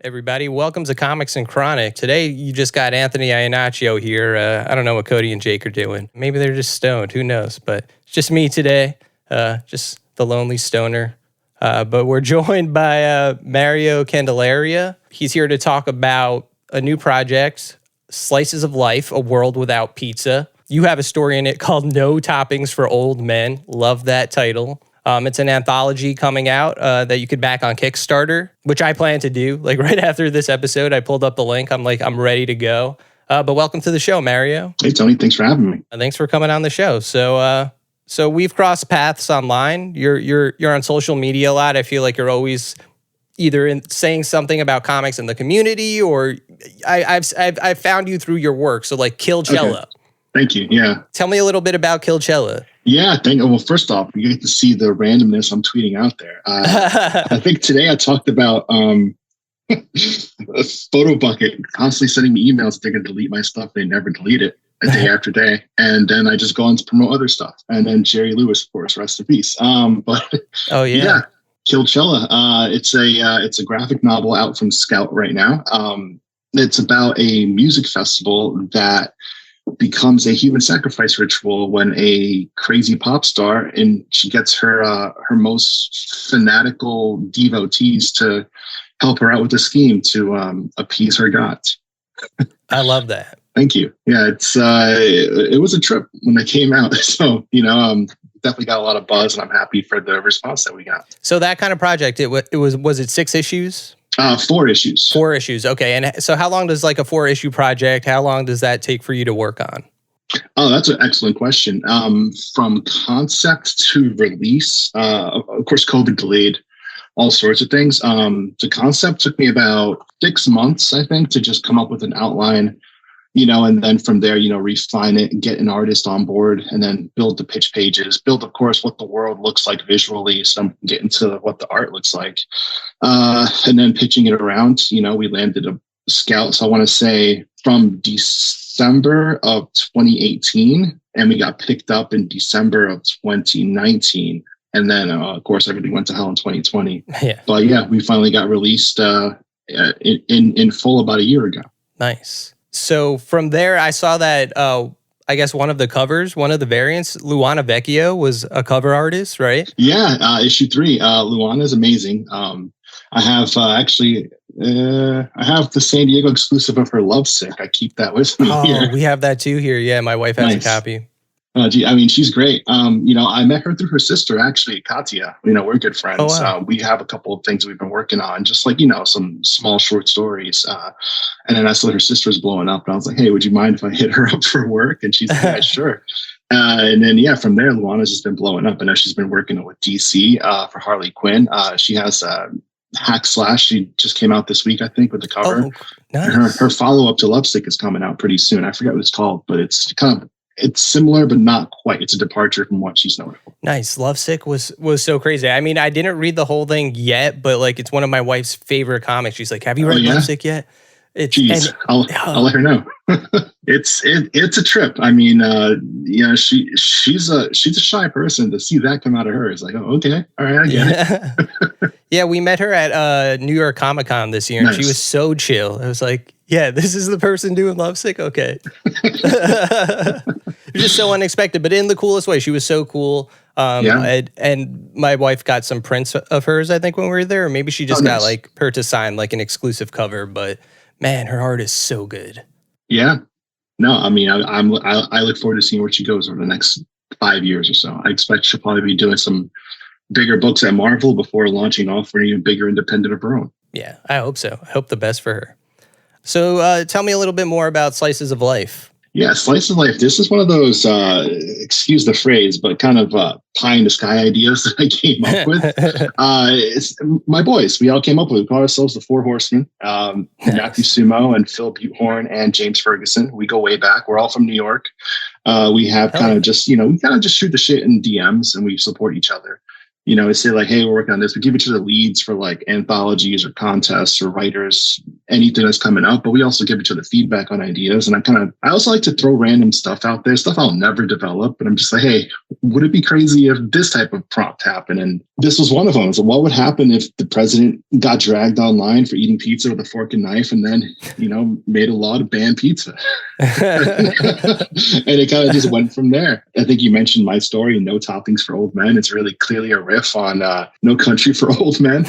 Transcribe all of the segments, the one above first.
everybody. Welcome to Comics and Chronic. Today, you just got Anthony Iannaccio here. I don't know what Cody and Jake are doing. Maybe they're just stoned. Who knows? But it's just me today, just the lonely stoner. But we're joined by Mario Candelaria. He's here to talk about a new project, Slices of Life, A World Without Pizza. You have a story in it called No Toppings for Old Men. Love that title. It's an anthology coming out that you could back on Kickstarter, which I plan to do. Like right after this episode, I pulled up the link. I'm ready to go. But welcome to the show, Mario. Hey, Tony. Thanks for having me. Thanks for coming on the show. So we've crossed paths online. You're on social media a lot. I feel like you're always either saying something about comics in the community, or I've found you through your work. So like Killchella. Okay. Thank you. Yeah. Tell me a little bit about Killchella. Yeah. Well, first off, you get to see the randomness I'm tweeting out there. I think today I talked about a photo bucket constantly sending me emails. They're going to delete my stuff. They never delete it day after day. And then I just go on to promote other stuff. And then Jerry Lewis, of course, rest in peace. But oh yeah. Killchella. It's a graphic novel out from Scout right now. It's about a music festival that becomes a human sacrifice ritual when a crazy pop star, and she gets her most fanatical devotees to help her out with a scheme to appease her gods. I love that. Thank you. Yeah, it was a trip when they came out. So, definitely got a lot of buzz, and I'm happy for the response that we got. So that kind of project, was it 6 issues? 4 issues. 4 issues. Okay. And so how long does like a 4-issue project, how long does that take for you to work on? Oh, that's an excellent question. From concept to release, of course, COVID delayed all sorts of things. The concept took me about 6 months, I think, to just come up with an outline, and then from there, refine it and get an artist on board, and then build the pitch pages, build, of course, what the world looks like visually. So I'm getting to what the art looks like. And then pitching it around, we landed a Scout. So I want to say from December of 2018, and we got picked up in December of 2019. And then, of course, everything went to hell in 2020. Yeah. But yeah, we finally got released in full about a year ago. Nice. So from there, I saw that, I guess one of the variants, Luana Vecchio was a cover artist, right? Yeah, issue 3. Luana is amazing. I have I have the San Diego exclusive of her Lovesick. I keep that with me here. We have that too here. Yeah, my wife has a copy. She's great. I met her through her sister, actually, Katya. We're good friends. Oh, wow. We have a couple of things we've been working on, just like, some small short stories. And then I saw her sister was blowing up, and I was like, hey, would you mind if I hit her up for work? And she's like, yeah, sure. And then, from there, Luana's just been blowing up. I know she's been working with DC for Harley Quinn. She has Hack Slash. She just came out this week, I think, with the cover. Oh, nice. Her follow-up to Lovesick is coming out pretty soon. I forget what it's called, but it's similar, but not quite. It's a departure from what she's known for. Nice. Lovesick was so crazy. I mean, I didn't read the whole thing yet, but like it's one of my wife's favorite comics. She's like, have you read Lovesick yet? I'll let her know. It's a trip. I mean, she's a shy person. To see that come out of her is like, oh, okay, all right, I get it. Yeah, we met her at New York Comic Con this year, and She was so chill. I was like, yeah, this is the person doing Lovesick. Okay, it was just so unexpected, but in the coolest way. She was so cool. And my wife got some prints of hers, I think, when we were there, or maybe she just got like her to sign like an exclusive cover, but. Man, her art is so good. Yeah. No, I mean, I look forward to seeing where she goes over the next 5 years or so. I expect she'll probably be doing some bigger books at Marvel before launching off for an even bigger independent of her own. Yeah, I hope so. I hope the best for her. So tell me a little bit more about Slices of Life. Yeah, Slice of Life. This is one of those, excuse the phrase, but kind of pie in the sky ideas that I came up with. It's my boys. We all came up with it. We call ourselves the Four Horsemen. Matthew Sumo and Phil Buthorn and James Ferguson. We go way back. We're all from New York. We have kind of just, we kind of just shoot the shit in DMs, and we support each other. they say like, hey, we're working on this. We give each other leads for like anthologies or contests or writers, anything that's coming up, but we also give each other feedback on ideas. And I also like to throw random stuff out there, stuff I'll never develop. But I'm just like, hey, would it be crazy if this type of prompt happened? And this was one of them. So what would happen if the president got dragged online for eating pizza with a fork and knife and then, made a law to ban pizza? And it kind of just went from there. I think you mentioned my story, No Toppings for Old Men. It's really clearly a riff on No Country for Old Men.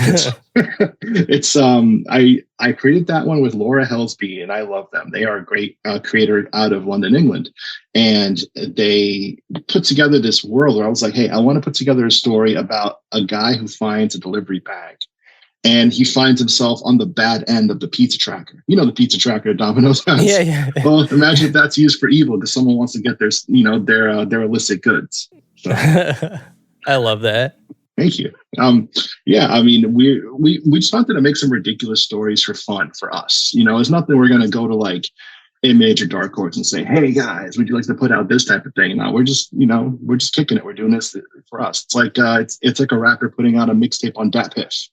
I created that one with Laura Helsby, and I love them. They are a great creator out of London, England. And they put together this world where I was like, hey, I want to put together a story about a guy who finds a delivery bag. And he finds himself on the bad end of the pizza tracker. The pizza tracker at Domino's has. Yeah. Well, imagine if that's used for evil because someone wants to get their illicit goods. So. I love that. Thank you. We just wanted to make some ridiculous stories for fun for us. It's not that we're going to go to like Image or Dark Horse and say, hey guys, would you like to put out this type of thing? No, we're just kicking it. We're doing this for us. It's like it's like a rapper putting out a mixtape on Dat Piff.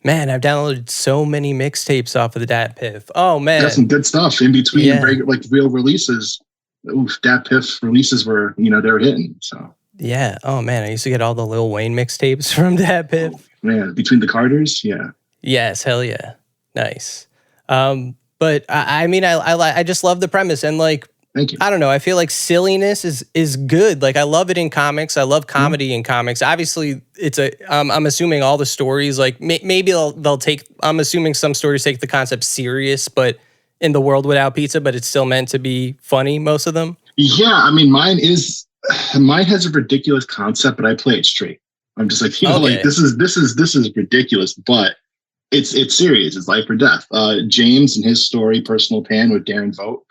Man, I've downloaded so many mixtapes off of the Dat Piff. Oh man, that's some good stuff in between like real releases. Oof, Dat Piff releases were they were hitting. So yeah. Oh man, I used to get all the Lil Wayne mixtapes from Dat Piff. Oh, man, between the Carters, yeah. Yes, hell yeah, nice. But I just love the premise and like. Thank you. I don't know. I feel like silliness is good. Like I love it in comics. I love comedy in comics. Obviously, I'm assuming all the stories like maybe they'll take. I'm assuming some stories take the concept serious, but in the world without pizza, but it's still meant to be funny. Most of them. Yeah, mine has a ridiculous concept, but I play it straight. I'm just like like this is ridiculous, but it's serious. It's life or death. James and his story, Personal Pan with Darren Vogt,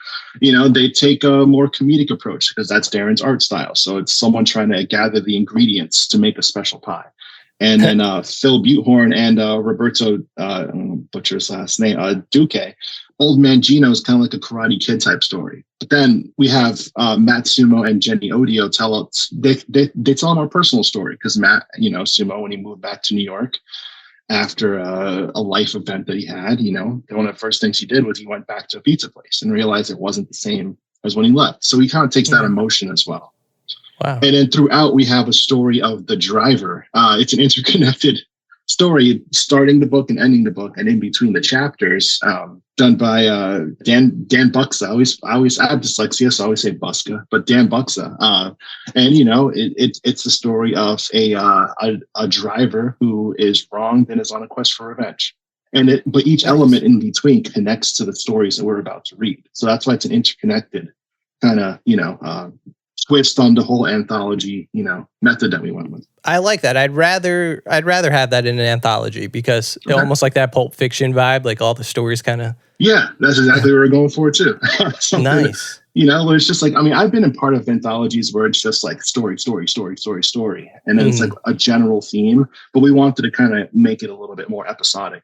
they take a more comedic approach because that's Darren's art style. So it's someone trying to gather the ingredients to make a special pie. And then Phil Butehorn and Roberto, butcher his last name, Duque, Old Man Gino is kind of like a Karate Kid type story. But then we have Matt Sumo and Jenny Odio tell us, they tell him our personal story because Matt, Sumo, when he moved back to New York, after a life event that he had, one of the first things he did was he went back to a pizza place and realized it wasn't the same as when he left. So he kind of takes that emotion as well. Wow. And then throughout, we have a story of the driver. It's an interconnected story, starting the book and ending the book, and in between the chapters, done by Dan Buxa. I have dyslexia, so I always say Buska, but Dan Buxa. And it's the story of a driver who is wronged and is on a quest for revenge. But each element in between connects to the stories that we're about to read. So that's why it's an interconnected kind of twist on the whole anthology, method that we went with. I like that. I'd rather have that in an anthology because almost like that Pulp Fiction vibe, like all the stories kind of. Yeah, that's exactly what we're going for too. Nice. Where it's just like, I've been in part of anthologies where it's just like story. And then it's like a general theme, but we wanted to kind of make it a little bit more episodic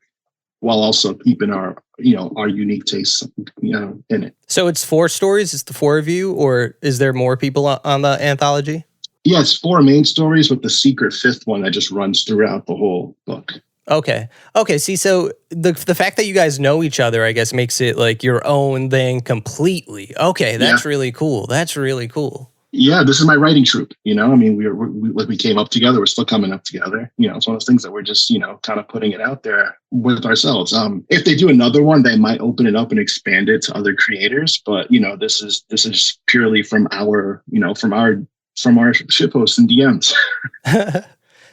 while also keeping our unique tastes, in it. So it's 4 stories. It's the 4 of you, or is there more people on the anthology? Yeah, it's 4 main stories with the secret 5th one that just runs throughout the whole book. Okay. See, so the fact that you guys know each other, I guess, makes it like your own thing completely. Okay, that's really cool. That's really cool. Yeah, this is my writing troupe. We came up together. We're still coming up together. It's one of those things that we're just, kind of putting it out there with ourselves. If they do another one, they might open it up and expand it to other creators. But this is purely from our shitposts and DMs.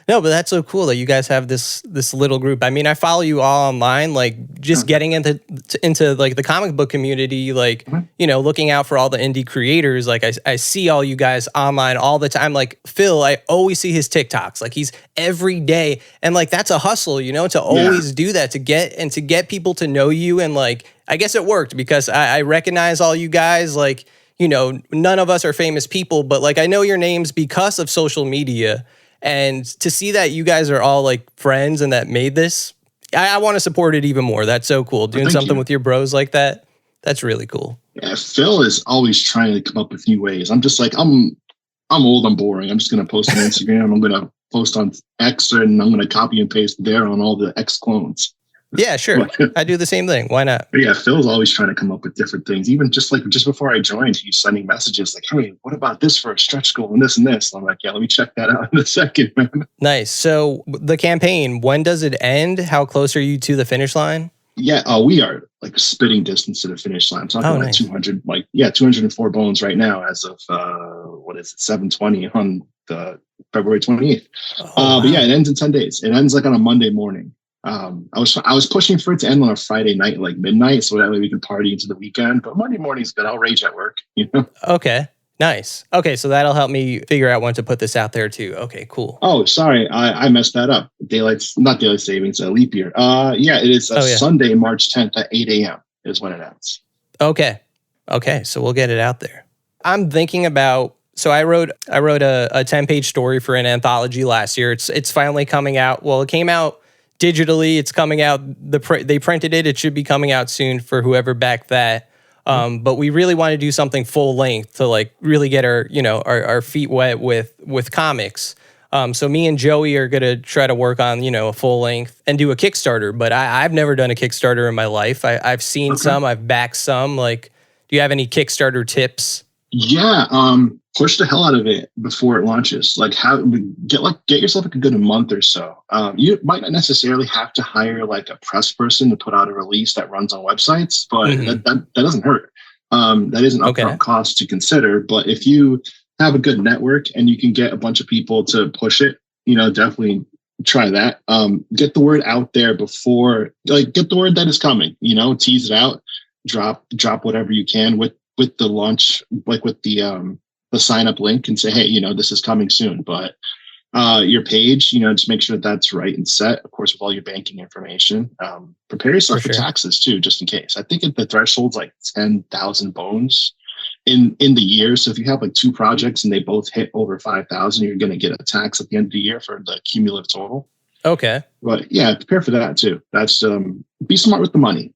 No, but that's so cool that you guys have this little group. I follow you all online, like just getting into like the comic book community, like, looking out for all the indie creators. Like I see all you guys online all the time. Like Phil, I always see his TikToks, like he's every day. And like, that's a hustle, to always do that, to get people to know you. And like, I guess it worked because I recognize all you guys, like, none of us are famous people, but like, I know your names because of social media. And to see that you guys are all like friends and that made this, I want to support it even more. That's so cool. Doing something with your bros like that, that's really cool. Yeah, Phil is always trying to come up with new ways. I'm just like, I'm old, I'm boring. I'm just going to post on Instagram. I'm going to post on X, and I'm going to copy and paste there on all the X clones. Yeah, sure. I do the same thing. Why not? But yeah, Phil's always trying to come up with different things. Even just before I joined, he's sending messages like, "Hey, what about this for a stretch goal and this and this?" And I'm like, "Yeah, let me check that out in a second, man." Nice. So the campaign, when does it end? How close are you to the finish line? Yeah, we are like spitting distance to the finish line. I'm talking nice. 204 bones right now as of 7:20 on the February 28th. Wow. But yeah, it ends in 10 days. It ends like on a Monday morning. I was pushing for it to end on a Friday night, like midnight, so that way we could party into the weekend. But Monday morning's good. I'll rage at work, you know. Okay. Nice. Okay, so that'll help me figure out when to put this out there too. Okay, cool. Oh, sorry, I messed that up. Not daylight savings, a leap year. Yeah, it is Sunday, March 10th at 8 a.m. is when it ends. Okay, so we'll get it out there. I'm thinking about. So I wrote a 10-page story for an anthology last year. It's finally coming out. Well, it came out digitally. It's coming out. They printed it. It should be coming out soon for whoever backed that. But we really want to do something full length to like really get our feet wet with comics. So me and Joey are gonna try to work on a full length and do a Kickstarter. But I've never done a Kickstarter in my life. I've seen some. I've backed some. Like, do you have any Kickstarter tips? Yeah, push the hell out of it before it launches. Like, get yourself like a good month or so. You might not necessarily have to hire like a press person to put out a release that runs on websites, but that doesn't hurt. That is an upfront cost to consider. But if you have a good network and you can get a bunch of people to push it, definitely try that. Get the word out there before, get the word that it's coming. Tease it out, drop whatever you can with the launch, like with the sign up link, and say, hey, this is coming soon. But your page, just make sure that's right and set, of course, with all your banking information. Prepare yourself for taxes too, just in case. I think the threshold's like 10,000 bones in the year. So if you have like two projects and they both hit over 5,000, you're going to get a tax at the end of the year for the cumulative total. Okay. But yeah, prepare for that too. That's be smart with the money.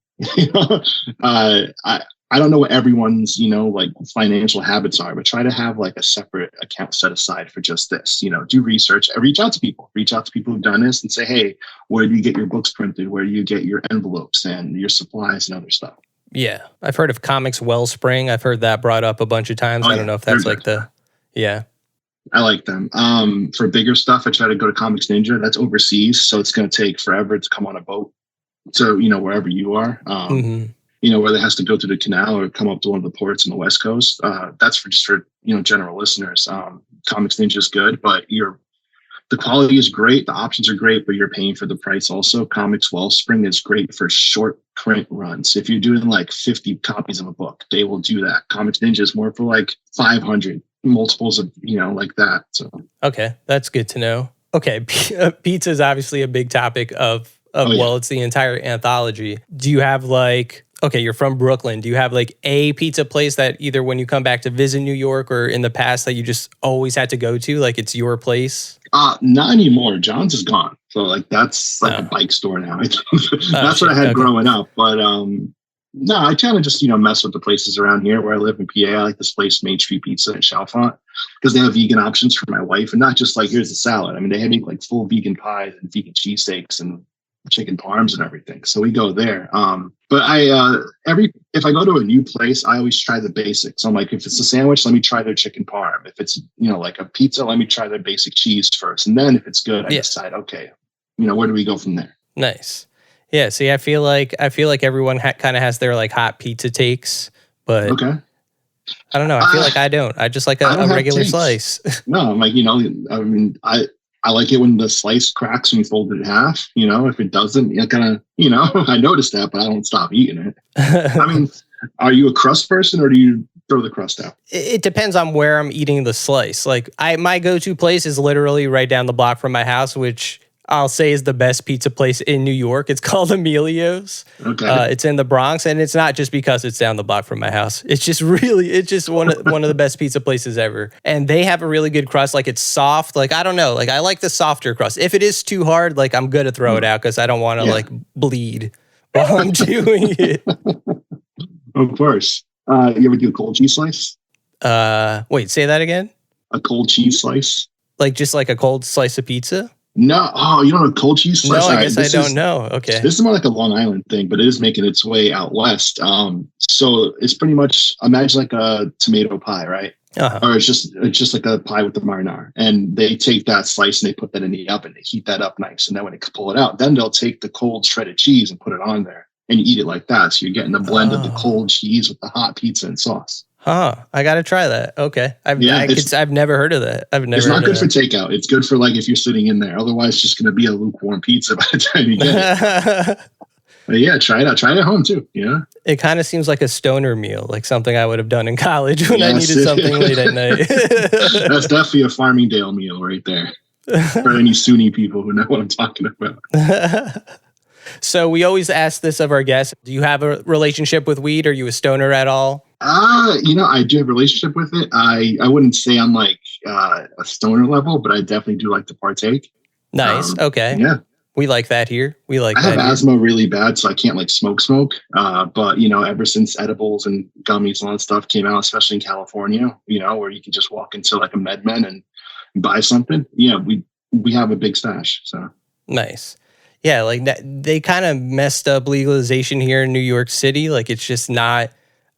I don't know what everyone's, like financial habits are, but try to have like a separate account set aside for just this. Do research, reach out to people who've done this and say, hey, where do you get your books printed? Where do you get your envelopes and your supplies and other stuff? Yeah. I've heard of Comics Wellspring. I've heard that brought up a bunch of times. I don't know if that's like I like them. For bigger stuff, I try to go to Comics Ninja. That's overseas, so it's going to take forever to come on a boat to, wherever you are. Whether it has to go through the canal or come up to one of the ports on the West Coast. That's for general listeners. Comics Ninja is good, but the quality is great. The options are great, but you're paying for the price also. Comics Wellspring is great for short print runs. If you're doing like 50 copies of a book, they will do that. Comics Ninja is more for like 500 multiples of, like that. So. Okay. That's good to know. Okay. Pizza is obviously a big topic of it's the entire anthology. Do you have you're from Brooklyn. Do you have like a pizza place that either when you come back to visit New York or in the past that you just always had to go to? Like it's your place? Not anymore. John's is gone. So like that's like a bike store now. That's what I had growing up. But no, I kind of just, mess with the places around here where I live in PA. I like this place, Main Street Pizza in Chalfont, because they have vegan options for my wife. And not just like, here's the salad. I mean, they make like full vegan pies and vegan cheesesteaks and chicken parms and everything. So we go there. But if I go to a new place, I always try the basics. So I'm like, if it's a sandwich, let me try their chicken parm. If it's, like a pizza, let me try their basic cheese first. And then if it's good, I decide, okay, where do we go from there? Nice. Yeah. See, I feel like everyone kind of has their like hot pizza takes, but I don't know. I feel like I don't. I just like a regular slice. No, I'm like, I like it when the slice cracks when you fold it in half. If it doesn't, I noticed that, but I don't stop eating it. I mean, are you a crust person or do you throw the crust out? It depends on where I'm eating the slice. Like my go-to place is literally right down the block from my house, which I'll say is the best pizza place in New York. It's called Emilio's. Okay. It's in the Bronx, and it's not just because it's down the block from my house. It's just one of the best pizza places ever. And they have a really good crust. Like it's soft. Like I don't know. Like I like the softer crust. If it is too hard, like I'm gonna throw it out because I don't want to like bleed while I'm doing it. Of course. You ever do a cold cheese slice? Wait, say that again. A cold cheese slice. Like just like a cold slice of pizza? No, oh, you don't know cold cheese slice? No, I guess I don't know. Okay. This is more like a Long Island thing, but it is making its way out west. So it's pretty much, imagine like a tomato pie, right? Uh-huh. Or it's just like a pie with the marinara, and they take that slice and they put that in the oven. They heat that up nice, and then when they pull it out, then they'll take the cold shredded cheese and put it on there, and you eat it like that. So you're getting a blend of the cold cheese with the hot pizza and sauce. Huh. I got to try that. Okay. I've never heard of that. It's not good for takeout. It's good for like if you're sitting in there. Otherwise, it's just going to be a lukewarm pizza by the time you get it. But yeah, try it out. Try it at home too. Yeah. It kind of seems like a stoner meal, like something I would have done in college when I needed something late at night. That's definitely a Farmingdale meal right there. For any SUNY people who know what I'm talking about. So we always ask this of our guests. Do you have a relationship with weed? Are you a stoner at all? I do have a relationship with it. I wouldn't say I'm like a stoner level, but I definitely do like to partake. Nice. Okay. Yeah. We like that here. I have asthma really bad, so I can't like smoke. But ever since edibles and gummies and all that stuff came out, especially in California, where you can just walk into like a MedMen and buy something. Yeah, we have a big stash. So nice. Yeah, like they kind of messed up legalization here in New York City. Like it's just not.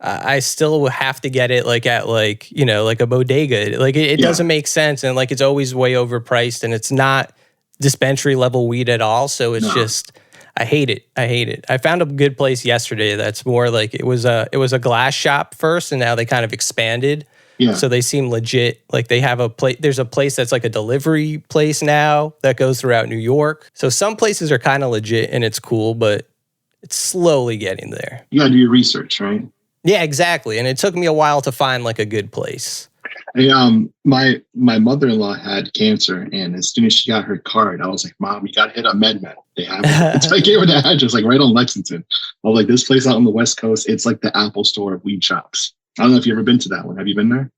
I still have to get it like at like like a bodega. Like it doesn't make sense, and like it's always way overpriced, and it's not dispensary level weed at all. So it's just, I hate it. I found a good place yesterday that's more like it was a glass shop first, and now they kind of expanded. Yeah. So they seem legit. Like they have there's a place that's like a delivery place now that goes throughout New York. So some places are kind of legit and it's cool, but it's slowly getting there. You gotta do your research, right? Yeah, exactly. And it took me a while to find like a good place. Hey, my mother-in-law had cancer, and as soon as she got her card, I was like, "Mom, you gotta hit up MedMen. They have it." So I gave her the address, like right on Lexington. I was like, "This place out on the West Coast, it's like the Apple Store of weed shops." I don't know if you've ever been to that one. Have you been there?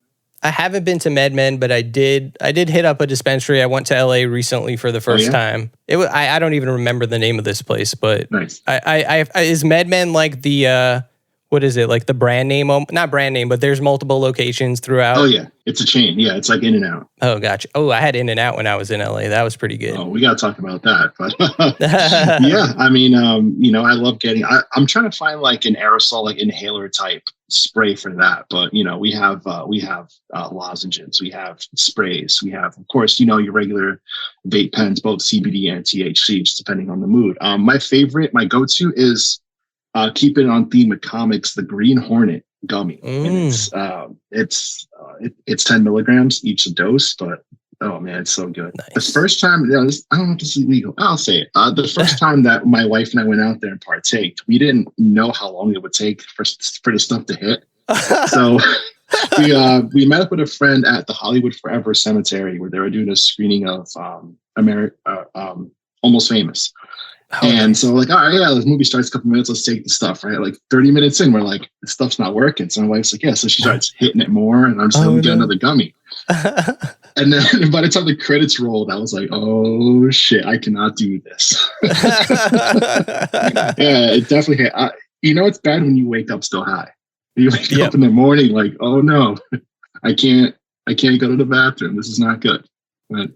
I haven't been to MedMen, but I did hit up a dispensary. I went to LA recently for the first time. It was, I don't even remember the name of this place, but nice. Is MedMen like the what is it, like the brand name? Not brand name, but there's multiple locations throughout. Oh yeah, it's a chain. Yeah, it's like In-N-Out. Oh, gotcha. Oh, I had In-N-Out when I was in LA. That was pretty good. Oh, we got to talk about that. But yeah, I mean, I love getting. I'm trying to find like an aerosol, like inhaler type spray for that. But we have lozenges, we have sprays, we have, of course, your regular vape pens, both CBD and THC, just depending on the mood. My go-to is. Keep it on theme with comics, the Green Hornet gummy. And it's 10 milligrams each dose, but oh man, it's so good. Nice. The first time, I don't know if this is legal. I'll say it. The first time that my wife and I went out there and partaked, we didn't know how long it would take for the stuff to hit. So we met up with a friend at the Hollywood Forever Cemetery where they were doing a screening of Almost Famous. And so like, all right, yeah, the movie starts a couple minutes, let's take the stuff, right? Like 30 minutes in, we're like, this stuff's not working. So my wife's like, yeah. So she starts hitting it more, and I'm just like, we get another gummy. And then by the time the credits rolled, I was like, oh shit, I cannot do this. Yeah, it definitely hit. It's bad when you wake up still high. You wake up in the morning like, oh no, I can't go to the bathroom. This is not good.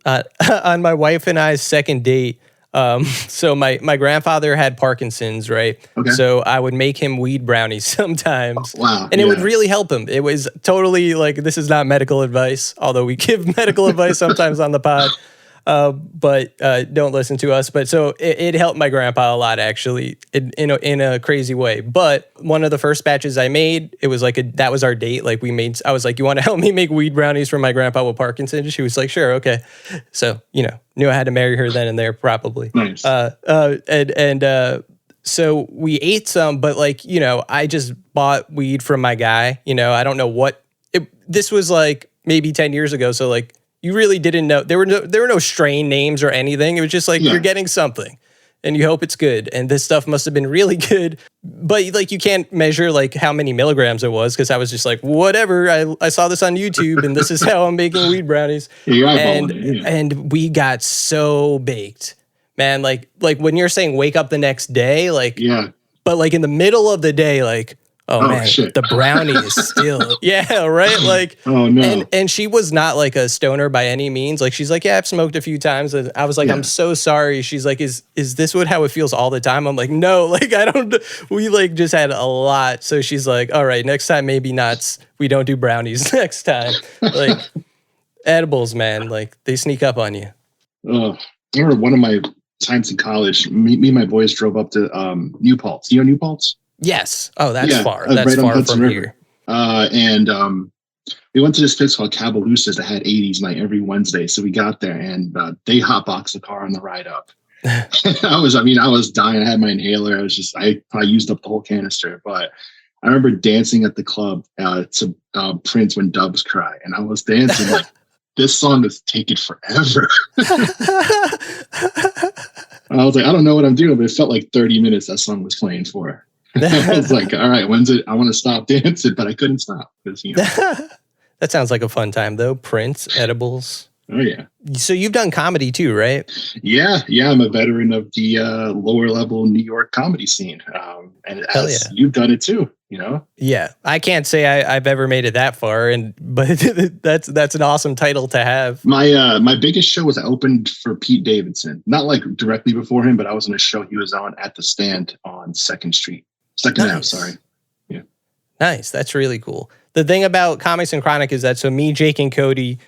But, on my wife and I's second date, so my grandfather had Parkinson's, right? Okay. So I would make him weed brownies sometimes. Oh, wow. And it would really help him. It was totally like, this is not medical advice, although we give medical advice sometimes on the pod. But don't listen to us. But so it helped my grandpa a lot, actually, in a crazy way. But one of the first batches I made, it was like that was our date. Like I was like, you want to help me make weed brownies for my grandpa with Parkinson's? She was like, sure, okay. So knew I had to marry her then and there, probably. Nice. So we ate some, but I just bought weed from my guy. I don't know what this was like maybe 10 years ago. So like. You really didn't know. There were no strain names or anything. It was just like you're getting something and you hope it's good. And this stuff must have been really good. But like you can't measure like how many milligrams it was, because I was just like, whatever. I saw this on YouTube and this is how I'm making weed brownies. And we got so baked. Man, like when you're saying wake up the next day, like but like in the middle of the day, like, Oh man, shit. the brownie is still yeah, right? Like Oh no. and she was not like a stoner by any means. Like she's like, yeah, I've smoked a few times. And I was like, Yeah. I'm so sorry. She's like, is this how it feels all the time? I'm like, no, like I don't we like just had a lot. So she's like, all right, next time maybe not. We don't do brownies next time. Like edibles, man, like they sneak up on you. I remember one of my times in college, me and my boys drove up to New Paltz. You know New Paltz? Yes. Oh, that's far. That's right on far Hudson from River. here. And we went to this place called Cabalusas that had 80s night every Wednesday. So we got there and they hotboxed the car on the ride up. I was dying. I had my inhaler. I used up the whole canister. But I remember dancing at the club to Prince When Doves Cry. And I was dancing like, this song is taking forever. I was like, I don't know what I'm doing, but it felt like 30 minutes that song was playing for. I was like, all right, when's it? I want to stop dancing, but I couldn't stop. That sounds like a fun time, though. Prince, edibles. Oh, yeah. So you've done comedy, too, right? Yeah. I'm a veteran of the lower level New York comedy scene. And you've done it, too, you know? Yeah. I can't say I've ever made it that far, but that's an awesome title to have. My biggest show was I opened for Pete Davidson. Not like directly before him, but I was in a show he was on at the Stand on 2nd Street. Second Ave, sorry. Yeah. Nice. That's really cool. The thing about Comics and Chronic is that me, Jake, and Cody.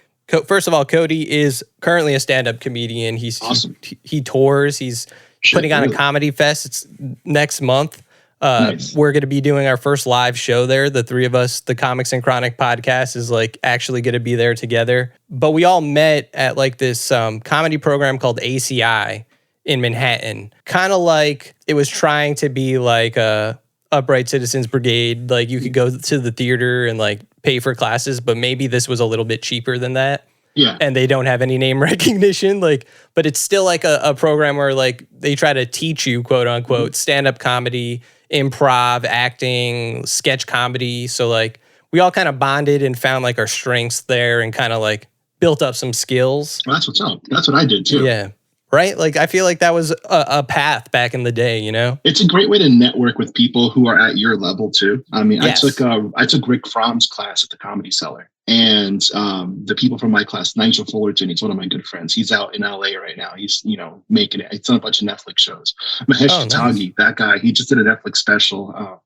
First of all, Cody is currently a stand-up comedian. He's awesome. He tours. He's putting on a comedy fest. It's next month. Nice. We're going to be doing our first live show there. The three of us, the Comics and Chronic podcast, is like actually going to be there together. But we all met at like this comedy program called ACI in Manhattan. Kind of like it was trying to be like a Upright Citizens Brigade. Like you could go to the theater and like pay for classes, but maybe this was a little bit cheaper than that. Yeah. And they don't have any name recognition. Like, but it's still like a program where like they try to teach you, quote unquote, stand-up comedy, improv, acting, sketch comedy. So like we all kind of bonded and found like our strengths there and kind of like built up some skills. Well, that's what's up. That's what I did too. Yeah. Right? Like, I feel like that was a path back in the day, you know? It's a great way to network with people who are at your level, too. I mean, yes. I took Rick Fromm's class at the Comedy Cellar. And the people from my class, Nigel Fullerton, he's one of my good friends. He's out in LA right now. He's, making it. He's done a bunch of Netflix shows. Mahesh Tatagi, that guy, he just did a Netflix special.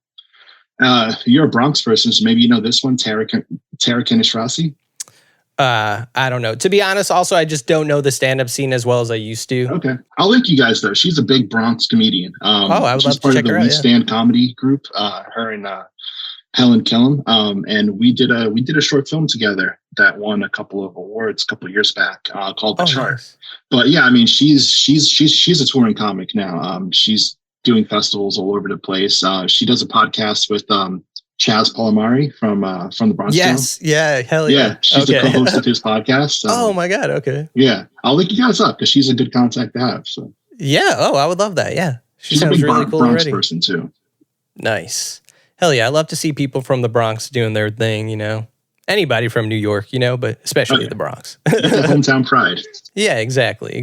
You're a Bronx person, so maybe you know this one, Tara Kanishvasi. I don't know. To be honest, also, I just don't know the stand-up scene as well as I used to. Okay. I'll link you guys, though. She's a big Bronx comedian. I would love to check her out. She's part of the We Stand comedy group, her and Helen Killam. And we did a short film together that won a couple of awards a couple of years back called The Chart. Nice. But yeah, I mean, she's a touring comic now. She's doing festivals all over the place. She does a podcast with Chaz Palomari from the Bronx. Yes, yeah, hell yeah. Yeah, she's the co-host of his podcast. Oh my god, okay. Yeah, I'll link you guys up because she's a good contact to have. So yeah, I would love that. Yeah, she's a big really cool Bronx person too. Nice, hell yeah. I love to see people from the Bronx doing their thing. You know, anybody from New York, but especially the Bronx. The hometown pride. Yeah, exactly.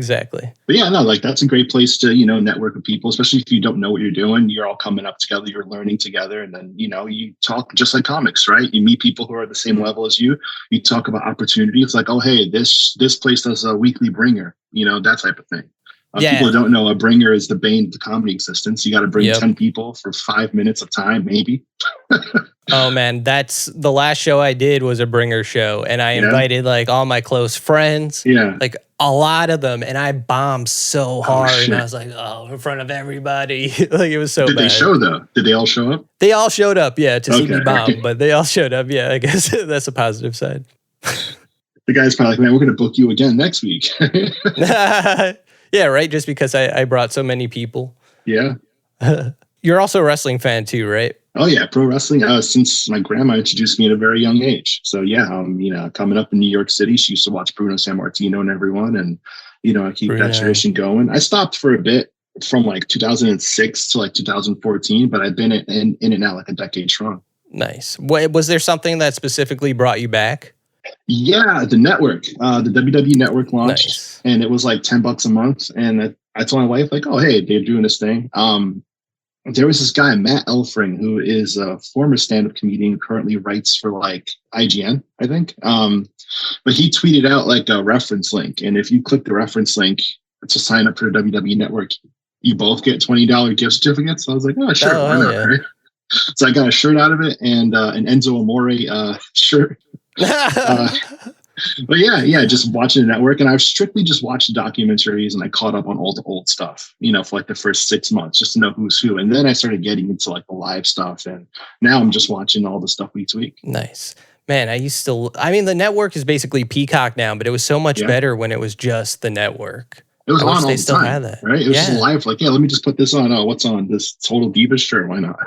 But yeah, no, like that's a great place to, network with people, especially if you don't know what you're doing. You're all coming up together, you're learning together, and then, you talk just like comics, right? You meet people who are at the same level as you. You talk about opportunities like, oh, hey, this place does a weekly bringer, that type of thing. People who don't know, a bringer is the bane of the comedy existence. You got to bring 10 people for 5 minutes of time, maybe. Oh man, that's the last show I did was a bringer show, and I invited like all my close friends, like a lot of them, and I bombed so hard, and I was like, in front of everybody, like it was so bad. Did they show though? Did they all show up? They all showed up, to see me bomb, but they all showed up. Yeah, I guess that's a positive side. The guy's probably like, man, we're gonna book you again next week. Yeah, right. Just because I brought so many people. Yeah. You're also a wrestling fan too, right? Oh yeah, pro wrestling. Since my grandma introduced me at a very young age. So yeah, coming up in New York City, she used to watch Bruno Sammartino and everyone, and I keep that tradition going. I stopped for a bit from like 2006 to like 2014, but I've been in and out like a decade strong. Nice. Was there something that specifically brought you back? Yeah, the network, the WWE network launched, and it was like $10 a month. And I told my wife like, oh, hey, they're doing this thing. there was this guy, Matt Elfring, who is a former stand-up comedian, who currently writes for like IGN, I think. But he tweeted out like a reference link. And if you click the reference link to sign up for the WWE Network, you both get $20 gift certificates. So I was like, oh, sure, why not? Right? So I got a shirt out of it and an Enzo Amore shirt. But yeah, just watching the network. And I've strictly just watched documentaries and I caught up on all the old stuff, for like the first 6 months, just to know who's who. And then I started getting into like the live stuff. And now I'm just watching all the stuff week to week. Nice. Man, the network is basically Peacock now, but it was so much better when it was just the network. It was on all the time, had that. Right? It was just live, like, let me just put this on. Oh, what's on? This Total Divas? Sure, why not?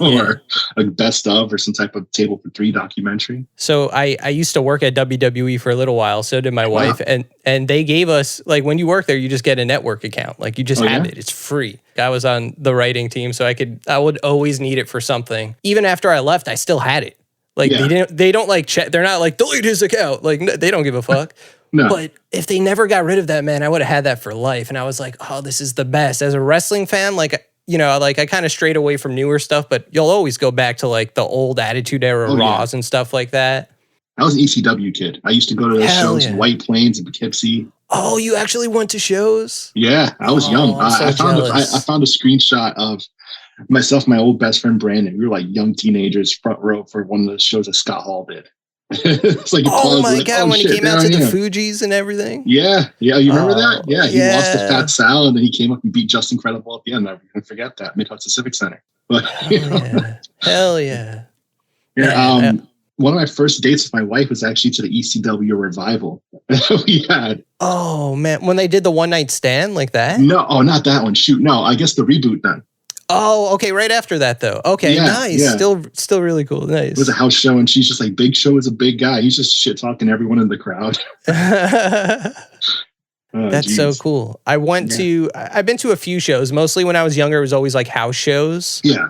Or a best of, or some type of Table for Three documentary. So I used to work at WWE for a little while. So did my wife, and they gave us, like, when you work there, you just get a network account. Like, you just have it. It's free. I was on the writing team, so I would always need it for something. Even after I left, I still had it. Like, they don't like check. They're not like, delete his account. Like, they don't give a fuck. No. But if they never got rid of that, man, I would have had that for life. And I was like, oh, this is the best. As a wrestling fan, I kind of strayed away from newer stuff, but you'll always go back to like the old Attitude Era Raws and stuff like that. I was an ECW kid. I used to go to those shows in White Plains and Poughkeepsie. Oh, you actually went to shows? Yeah, I was young. I found a screenshot of myself, my old best friend Brandon. We were like young teenagers, front row for one of the shows that Scott Hall did. It's like, oh my god, when he came out to the Fugees and everything. Yeah, you remember that? Yeah, he lost to Fat Sal and then he came up and beat Justin Credible at the end. I'm never gonna forget that. Mid-Hudson Civic Center. But hell yeah. Yeah. One of my first dates with my wife was actually to the ECW revival we had. Oh man, when they did the one night stand like that? No, not that one. Shoot, no, I guess the reboot then. Oh, okay. Right after that, though. Okay, nice. Yeah. Still really cool. Nice. It was a house show, and she's just like, Big Show is a big guy. He's just shit talking everyone in the crowd. That's so cool. I've been to a few shows. Mostly when I was younger, it was always like house shows. Yeah.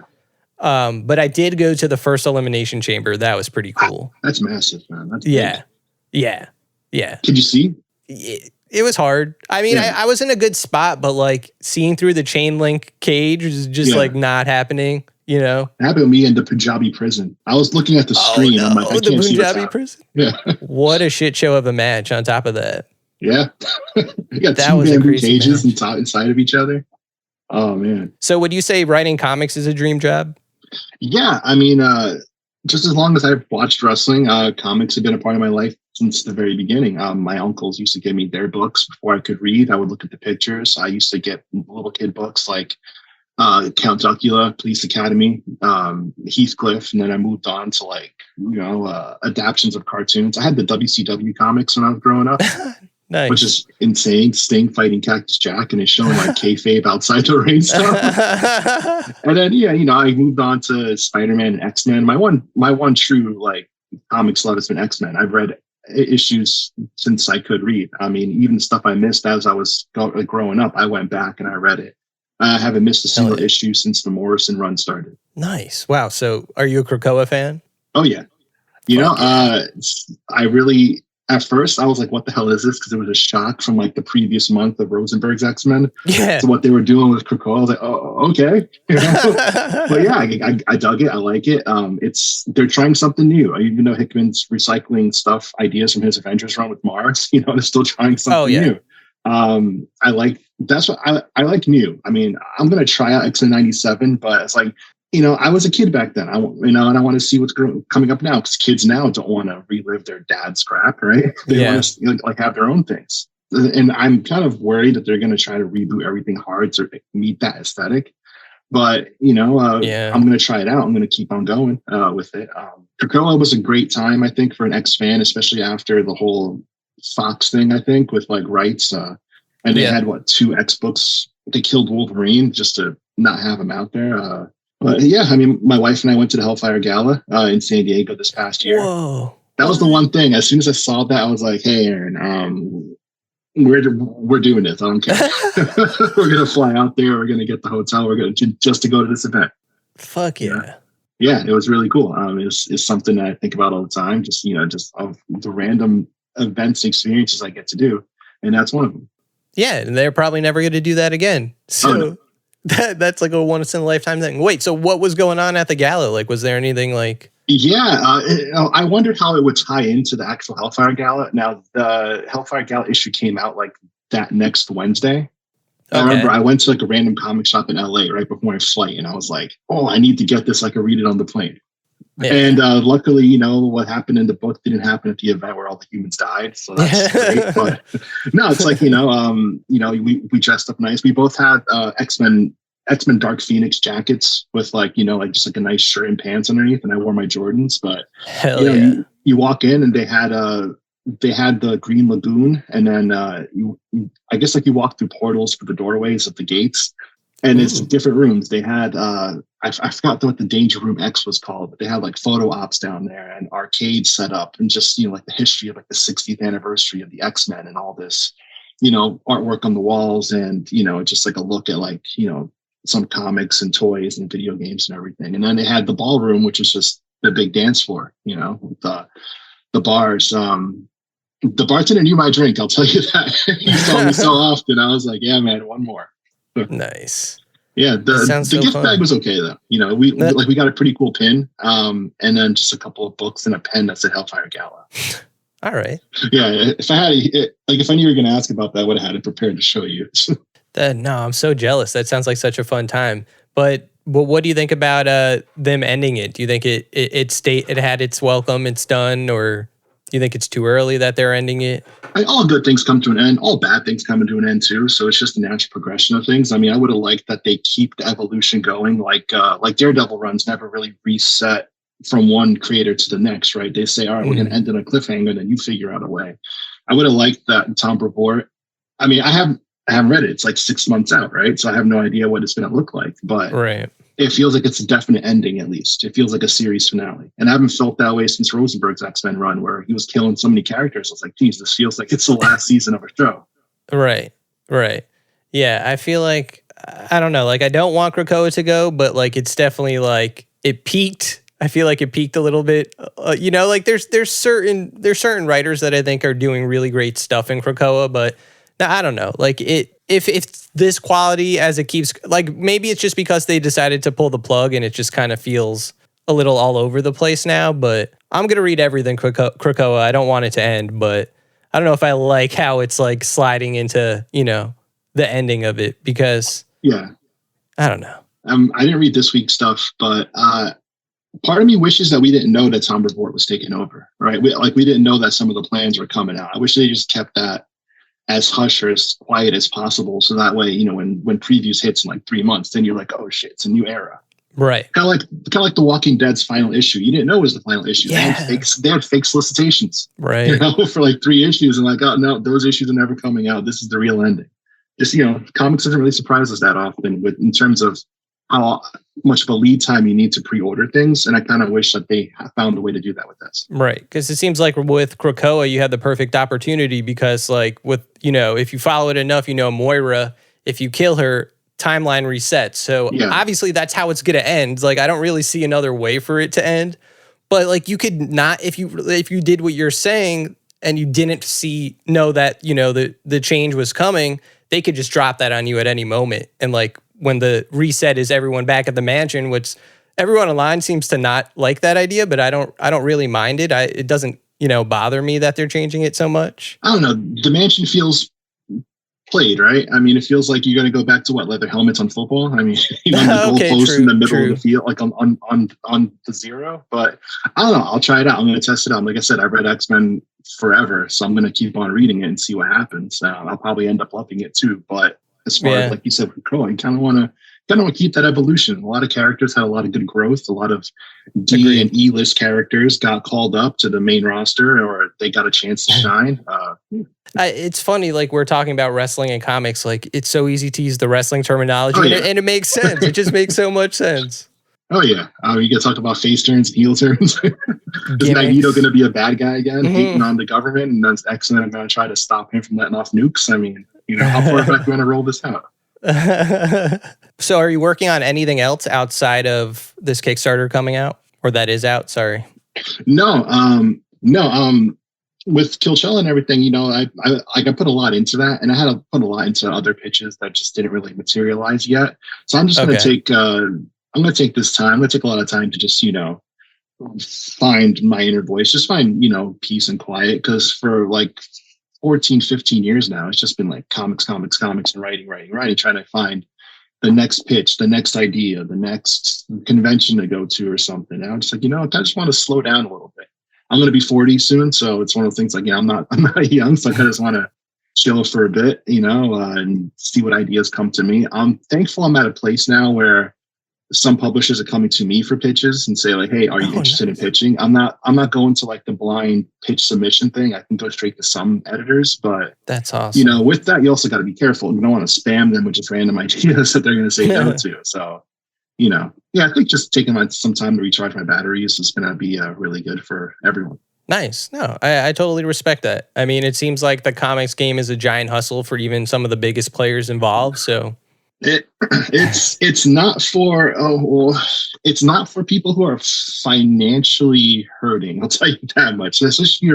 But I did go to the first Elimination Chamber. That was pretty cool. That's massive, man. That's big. Yeah. Could you see? It was hard. I mean, I was in a good spot, but like seeing through the chain link cage was just like not happening, It happened to me in the Punjabi prison. I was looking at the screen. No. I'm like, I can't see what's Punjabi prison? Yeah. What a shit show of a match on top of that. Yeah. You got two bamboo cages inside of each other. Oh, man. So would you say writing comics is a dream job? Yeah. I mean, just as long as I've watched wrestling, comics have been a part of my life since the very beginning. My uncles used to give me their books before I could read. I would look at the pictures. I used to get little kid books like Count Duckula, Police Academy, Heathcliff, and then I moved on to adaptions of cartoons. I had the WCW comics when I was growing up. Nice. Which is insane. Sting fighting Cactus Jack and it's showing like kayfabe outside the ring stuff. And then I moved on to Spider-Man and X-Men. My one true comics love has been X-Men. I've read issues since I could read. I mean, even the stuff I missed as I was growing up, I went back and I read it. I haven't missed a single issue since the Morrison run started. Nice. Wow. So are you a Krakoa fan? Oh yeah. I really. At first, I was like, what the hell is this? Because it was a shock from the previous month of Rosenberg's X-Men. Yeah. So what they were doing with Krakoa, I was like, oh, okay. But yeah, I dug it. I like it. They're trying something new. Even though Hickman's recycling ideas from his Avengers run with Mars, they're still trying something new. I like new. I mean, I'm going to try out X-Men 97, but it's like, I was a kid back then. And I want to see what's coming up now because kids now don't want to relive their dad's crap, right? They want to have their own things. And I'm kind of worried that they're going to try to reboot everything hard to meet that aesthetic. But I'm going to try it out. I'm going to keep on going with it. Krakoa was a great time, I think, for an X fan, especially after the whole Fox thing. I think with rights, and they had 2 X books. They killed Wolverine just to not have him out there. But yeah, I mean, my wife and I went to the Hellfire Gala in San Diego this past year. Whoa. That was the one thing. As soon as I saw that, I was like, hey, Aaron, we're doing this. I don't care. We're going to fly out there. We're going to get the hotel. We're going to just to go to this event. Fuck yeah. Yeah, it was really cool. It's something that I think about all the time, just of the random events and experiences I get to do. And that's one of them. Yeah, and they're probably never going to do that again. So. Oh, no. That's like a once in a lifetime thing. Wait, so what was going on at the gala? Like, was there anything like? Yeah, I wondered how it would tie into the actual Hellfire Gala. Now, the Hellfire Gala issue came out like that next Wednesday. I remember I went to like a random comic shop in LA right before my flight, and I was like, "Oh, I need to get this. I can read it on the plane." Yeah. And luckily, you know, what happened in the book didn't happen at the event where all the humans died. So that's great. But no, it's like, we dressed up nice. We both had X-Men Dark Phoenix jackets with like, like just like a nice shirt and pants underneath. And I wore my Jordans. But you walk in and they had the Green Lagoon. And then I guess like you walk through portals for the doorways of the gates. And it's different rooms. They had, I forgot what the Danger Room X was called, but they had like photo ops down there and arcades set up and just, like the history of like the 60th anniversary of the X-Men and all this, artwork on the walls and, just like a look at like, some comics and toys and video games and everything. And then they had the ballroom, which was just the big dance floor, with the bars. The bartender knew my drink, I'll tell you that. He saw me so often. I was like, yeah, man, one more. Nice. Yeah, the gift bag was okay though. We got a pretty cool pin, and then just a couple of books and a pen that said Hellfire Gala. All right. Yeah, if I knew you were going to ask about that, I would have had it prepared to show you. No, I'm so jealous. That sounds like such a fun time. But what do you think about them ending it? Do you think it had its welcome, it's done, or do you think it's too early that they're ending it? All good things come to an end. All bad things come to an end too. So it's just a natural progression of things. I mean, I would have liked that they keep the evolution going. Like Daredevil runs never really reset from one creator to the next, right? They say, all right, we're going to end on a cliffhanger, and then you figure out a way. I would have liked that Tom Brevoort. I mean, I haven't read it. It's like 6 months out, right? So I have no idea what it's going to look like. But it feels like it's a definite ending, at least. It feels like a series finale. And I haven't felt that way since Rosenberg's X-Men run, where he was killing so many characters. I was like, geez, this feels like it's the last season of a show. Right. Yeah, I feel like, I don't know, like I don't want Krakoa to go, but like it's definitely like it peaked. I feel like it peaked a little bit. Like there's certain writers that I think are doing really great stuff in Krakoa, but I don't know. Like if this quality as it keeps, like maybe it's just because they decided to pull the plug and it just kind of feels a little all over the place now. But I'm gonna read everything Krakoa. I don't want it to end, but I don't know if I like how it's like sliding into the ending of it because I don't know. I didn't read this week's stuff, but part of me wishes that we didn't know that Tom Brevoort was taking over. Right? We didn't know that some of the plans were coming out. I wish they just kept that as hush or as quiet as possible, so that way, when previews hits in like 3 months, then you're like, oh shit, it's a new era. Right. Kind of like The Walking Dead's final issue. You didn't know it was the final issue. Yeah. They had fake solicitations. Right. For like 3 issues, and like, oh no, those issues are never coming out. This is the real ending. Just comics doesn't really surprise us that often in terms of how much of a lead time you need to pre-order things. And I kind of wish that they found a way to do that with this. Right. Because it seems like with Krakoa, you had the perfect opportunity because like with, if you follow it enough, Moira, if you kill her, timeline resets. So obviously that's how it's going to end. Like, I don't really see another way for it to end. But like you could not, if you did what you're saying and you didn't know that, the change was coming, they could just drop that on you at any moment. And like, when the reset is everyone back at the mansion, which everyone online seems to not like that idea, but I don't really mind it. It doesn't, bother me that they're changing it so much. I don't know. The mansion feels played, right? I mean, it feels like you're going to go back to leather helmets on football. I mean, the goalpost in the middle of the field, like on the zero. But I don't know. I'll try it out. I'm going to test it out. Like I said, I've read X-Men forever, so I'm going to keep on reading it and see what happens. I'll probably end up loving it too, but as far as like you said with Crow, I kind of want to keep that evolution. A lot of characters had a lot of good growth. A lot of D and E list characters got called up to the main roster, or they got a chance to shine. It's funny, like we're talking about wrestling and comics. Like it's so easy to use the wrestling terminology, and it makes sense. It just makes so much sense. Oh yeah, you get talked about face turns and heel turns. Is Magneto going to be a bad guy again, hating on the government, and then X-Men are going to try to stop him from letting off nukes? I mean, how far back do you want to roll this out? So are you working on anything else outside of this Kickstarter coming out, or that is out? Sorry. No. with Killchella and everything, I put a lot into that, and I had to put a lot into other pitches that just didn't really materialize yet. So I'm just going to take this time. I'm going to take a lot of time to just, find my inner voice, just find, peace and quiet. Because for like 14, 15 years now, it's just been like comics, and writing, trying to find the next pitch, the next idea, the next convention to go to or something. And I'm just like, I just want to slow down a little bit. I'm going to be 40 soon. So it's one of the things like, I'm not young. So I just want to chill for a bit, and see what ideas come to me. I'm thankful I'm at a place now where some publishers are coming to me for pitches and say like, hey, are you interested in pitching? I'm not going to like the blind pitch submission thing. I can go straight to some editors, but that's awesome. With that, you also got to be careful. You don't want to spam them with just random ideas that they're going to say no to. So, I think just taking some time to recharge my batteries is going to be really good for everyone. Nice. No, I totally respect that. I mean, it seems like the comics game is a giant hustle for even some of the biggest players involved. So it's not for it's not for people who are financially hurting. I'll tell you that much. Especially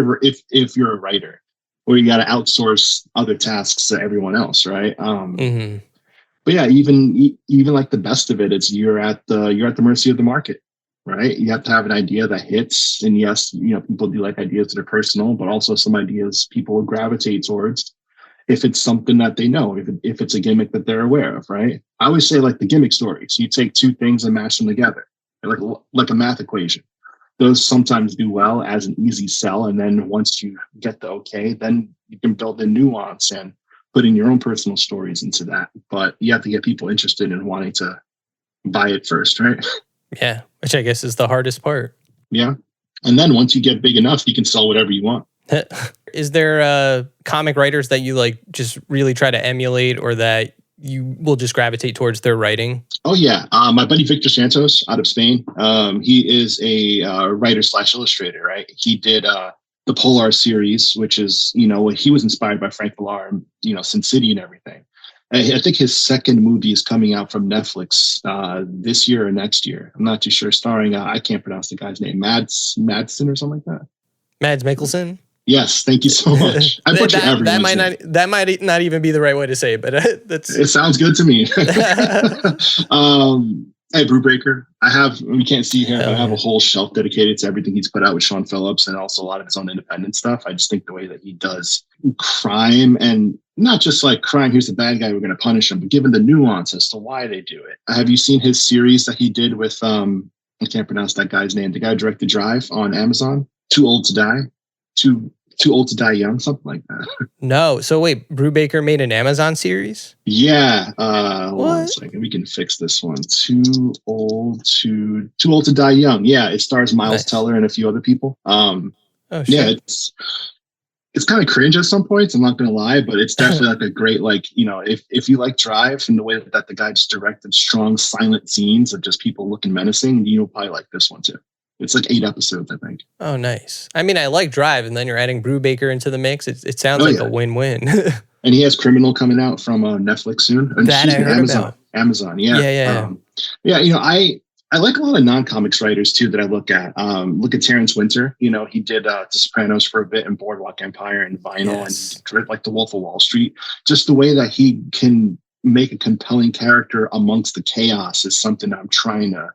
if you're a writer, where you got to outsource other tasks to everyone else, right? But yeah, even like the best of it, it's you're at the mercy of the market, right? You have to have an idea that hits, and yes, people do like ideas that are personal, but also some ideas people will gravitate towards if it's something that they know, if it's a gimmick that they're aware of, right? I always say like the gimmick stories. You take two things and mash them together, like a math equation. Those sometimes do well as an easy sell, and then once you get the okay, then you can build in nuance and put in your own personal stories into that. But you have to get people interested in wanting to buy it first, right? Yeah, which I guess is the hardest part. Yeah. And then once you get big enough, you can sell whatever you want. Is there comic writers that you like just really try to emulate, or that you will just gravitate towards their writing? Oh, yeah. My buddy Victor Santos out of Spain. He is a writer/illustrator, right? He did the Polar series, which is, he was inspired by Frank Millar and, Sin City and everything. I think his second movie is coming out from Netflix this year or next year. I'm not too sure. Starring, I can't pronounce the guy's name, Madsen or something like that. Mads Mikkelsen? Yes, thank you so much. I butcher everyone's name. That might not even be the right way to say it, but it sounds good to me. Hey, Brubaker. We can't see here, but I have a whole shelf dedicated to everything he's put out with Sean Phillips, and also a lot of his own independent stuff. I just think the way that he does crime, and not just like crime, here's the bad guy, we're going to punish him, but given the nuance as to why they do it. Have you seen his series that he did with, I can't pronounce that guy's name, the guy who directed Drive on Amazon? Too Old to Die? Too Old to Die Young, something like that. No. So wait, Brubaker made an Amazon series? Yeah. Hold on a second. We can fix this one. Too Old to Die Young. Yeah, it stars Miles Teller and a few other people. Yeah, it's kind of cringe at some points, I'm not gonna lie, but it's definitely like a great, like, if you like Drive and the way that the guy just directed strong silent scenes of just people looking menacing, you'll probably like this one too. It's like 8 episodes, I think. Oh, nice. I mean, I like Drive, and then you're adding Brubaker into the mix. It sounds like a win-win. And he has Criminal coming out from Netflix soon. That I heard about. Amazon, yeah. Yeah. I like a lot of non-comics writers too that I look at. Look at Terrence Winter. He did The Sopranos for a bit, and Boardwalk Empire, and Vinyl, and like The Wolf of Wall Street. Just the way that he can make a compelling character amongst the chaos is something I'm trying to,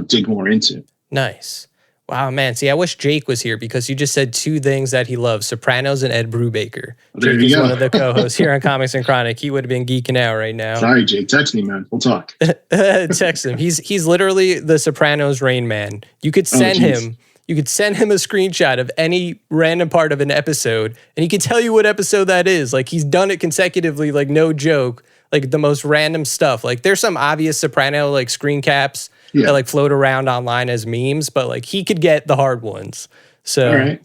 dig more into. Nice. Wow, man. See, I wish Jake was here, because you just said two things that he loves: Sopranos and Ed Brubaker. Jake is one of the co-hosts here on Comics and Chronic. He would have been geeking out right now. Sorry, Jake. Text me, man. We'll talk. Text him. He's literally the Sopranos Rain Man. You could send him. You could send him a screenshot of any random part of an episode, and he could tell you what episode that is. Like, he's done it consecutively, like, no joke. Like, the most random stuff. Like, there's some obvious Soprano, like, screen caps that like float around online as memes, but like he could get the hard ones. So all right.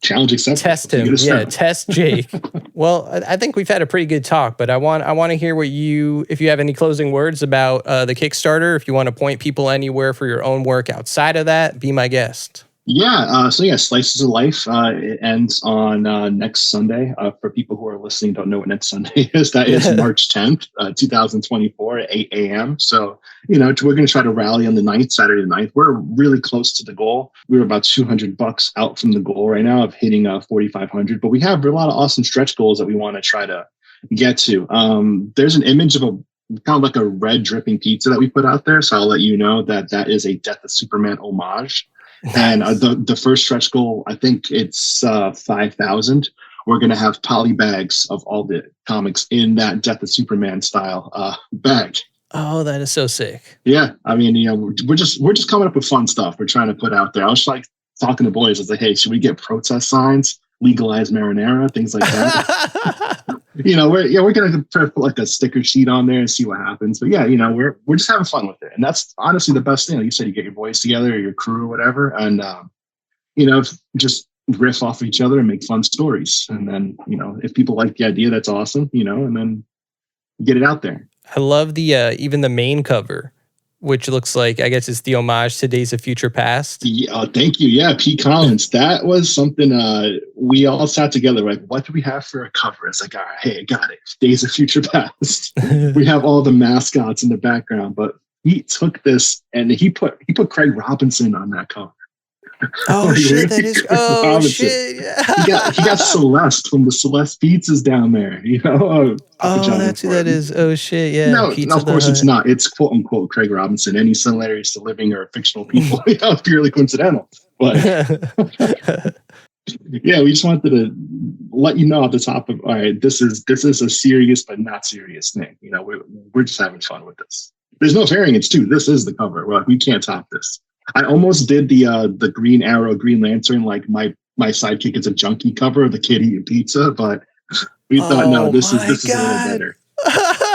Challenge accepted. Test him. Yeah, test Jake. Well, I think we've had a pretty good talk, but I want to hear if you have any closing words about the Kickstarter, if you want to point people anywhere for your own work outside of that, be my guest. Slices of Life. It ends on next Sunday. For people who are listening, don't know what next Sunday is. That is March 10th, 2024 at 8 a.m. So, we're going to try to rally on the 9th, Saturday the 9th. We're really close to the goal. We're about $200 out from the goal right now of hitting 4,500. But we have a lot of awesome stretch goals that we want to try to get to. There's an image of a kind of like a red dripping pizza that we put out there. So I'll let you know that is a Death of Superman homage. And the first stretch goal, I think it's 5,000. We're going to have poly bags of all the comics in that Death of Superman style bag. Oh, that is so sick. Yeah. I mean, we're just coming up with fun stuff we're trying to put out there. I was like talking to boys. I was like, hey, should we get protest signs, legalize marinara, things like that? We're going to put like a sticker sheet on there and see what happens. But we're just having fun with it. And that's honestly the best thing. Like you said, you get your boys together or your crew or whatever. And, just riff off of each other and make fun stories. And then, if people like the idea, that's awesome, and then get it out there. I love the, even the main cover, which looks like, I guess it's the homage to Days of Future Past. Yeah, thank you. Yeah, Pete Collins. That was something we all sat together. Like, what do we have for a cover? It's like, all right, hey, I got it. Days of Future Past. We have all the mascots in the background, but he took this and he put Craig Robinson on that cover. Oh shit! That is. Oh Robinson. shit! Yeah. he got Celeste from the Celeste Pizzas down there. That's who that is. Oh shit! Yeah. No, of course it's not. It's quote unquote Craig Robinson. Any similarities to living or fictional people, purely coincidental. But yeah, we just wanted to let you know at the top of all right. This is a serious but not serious thing. We're just having fun with this. There's no variants too. This is the cover. We're like, we can't top this. I almost did the Green Arrow, Green Lantern, like my sidekick is a junkie cover of the kid eating pizza, but we thought, no, this is a little better.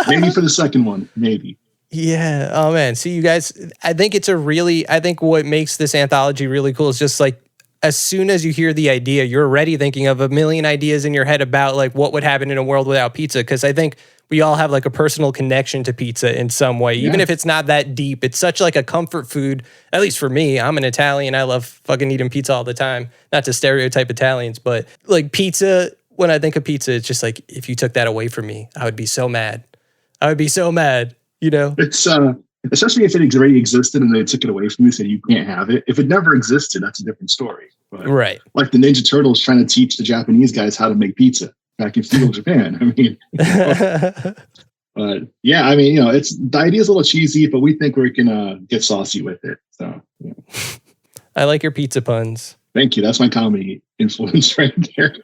Maybe for the second one, maybe. Yeah. Oh man. See, you guys, I think what makes this anthology really cool is just like, as soon as you hear the idea, you're already thinking of a million ideas in your head about like what would happen in a world without pizza. Cause I think we all have like a personal connection to pizza in some way, even if it's not that deep. It's such like a comfort food, at least for me. I'm an Italian. I love fucking eating pizza all the time. Not to stereotype Italians, but like pizza, when I think of pizza, it's just like, if you took that away from me, I would be so mad. It's especially if it already existed and they took it away from you, so you can't have it. If it never existed, that's a different story. But, right. Like the Ninja Turtles trying to teach the Japanese guys how to make pizza back in feudal Japan. I mean, but yeah, I mean, it's the idea is a little cheesy, but we think we're gonna get saucy with it. So yeah. I like your pizza puns. Thank you. That's my comedy influence right there.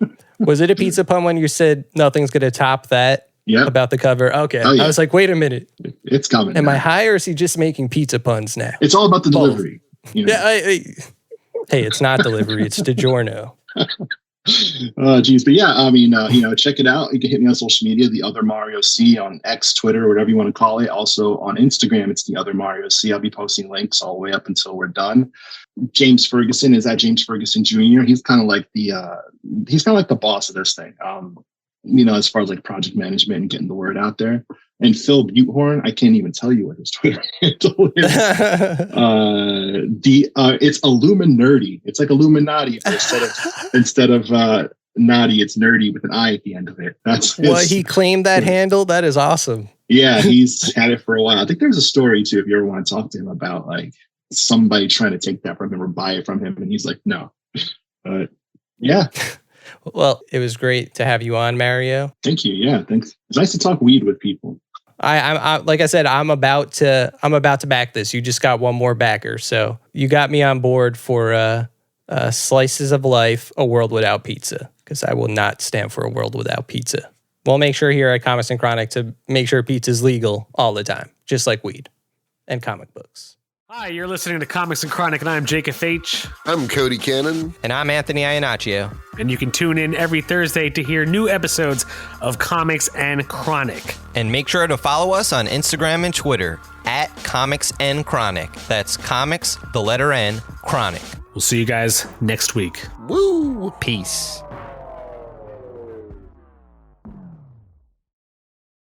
Was it a pizza pun when you said nothing's gonna top that? Yeah. About the cover. Okay. Oh, yeah. I was like, wait a minute. It's coming. Am I high or is he just making pizza puns now? It's all about the delivery. Yeah. Hey, it's not delivery. It's DiGiorno. Oh, geez. But yeah, I mean, check it out. You can hit me on social media, The Other Mario C on X, Twitter, whatever you want to call it. Also on Instagram, it's The Other Mario C. I'll be posting links all the way up until we're done. James Ferguson is at James Ferguson Jr. He's kind of like the boss of this thing. As far as like project management and getting the word out there. And Phil Butehorn, I can't even tell you what his Twitter handle is. It's Illuminerdy. It's like Illuminati, but instead of naughty, it's nerdy with an I at the end of it. That's he claimed that handle. That is awesome. Yeah, he's had it for a while. I think there's a story too, if you ever want to talk to him about like somebody trying to take that from him or buy it from him, and he's like, no. But yeah. Well, it was great to have you on, Mario. Thank you. Yeah, thanks. It's nice to talk weed with people. I like I said, I'm about to back this. You just got one more backer, so you got me on board for Slices of Life, A World Without Pizza, because I will not stand for a world without pizza. We'll make sure here at Comics and Chronic to make sure pizza is legal all the time, just like weed and comic books. Hi, you're listening to Comics and Chronic, and I'm Jacob H. I'm Cody Cannon. And I'm Anthony Iannaccio. And you can tune in every Thursday to hear new episodes of Comics and Chronic. And make sure to follow us on Instagram and Twitter at Comics and Chronic. That's Comics, the letter N, Chronic. We'll see you guys next week. Woo! Peace.